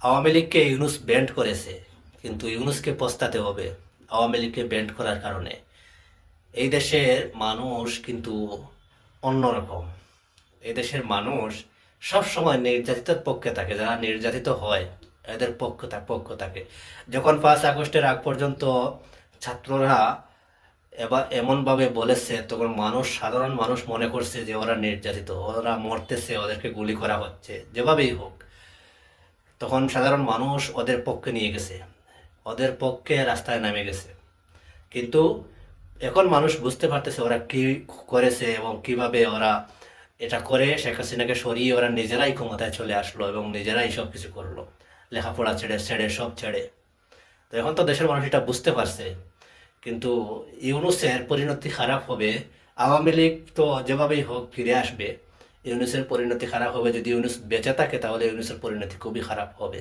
আওয়ামী লীগকে ইউনূস ব্যান্ড করেছে, কিন্তু ইউনূসকে পস্তাতে হবে আওয়ামী লীগকে ব্যান্ড করার কারণে। এই দেশের মানুষ কিন্তু অন্যরকম। এই দেশের মানুষ সব সময় নির্যাতিতের পক্ষে থাকে, যারা নির্যাতিত হয় এদের পক্ষ থাকে। যখন 5 আগস্টের আগ পর্যন্ত ছাত্ররা এবার এমনভাবে বলেছে, তখন সাধারণ মানুষ মনে করছে যে ওরা নির্যাতিত, ওরা মরতেছে, ওদেরকে গুলি করা হচ্ছে, যেভাবেই হোক। তখন সাধারণ মানুষ ওদের পক্ষে নিয়ে গেছে, ওদের পক্ষে রাস্তায় নেমে গেছে। কিন্তু এখন মানুষ বুঝতে পারতেছে ওরা কি করেছে এবং কিভাবে ওরা এটা করে শেখ হাসিনাকে সরিয়ে ওরা নিজেরাই ক্ষমতায় চলে আসলো এবং নিজেরাই সব কিছু করলো, লেখাপড়া ছেড়ে ছেড়ে সব ছেড়ে। তো এখন তো দেশের মানুষ এটা বুঝতে পারছে। কিন্তু ইউনূসের পরিণতি খারাপ হবে। আওয়ামী লীগ তো যেভাবেই হোক ফিরে আসবে। ইউনূসের পরিণতি খারাপ হবে, যদি ইউনূস বেঁচে থাকে তাহলে ইউনূসের পরিণতি খুবই খারাপ হবে।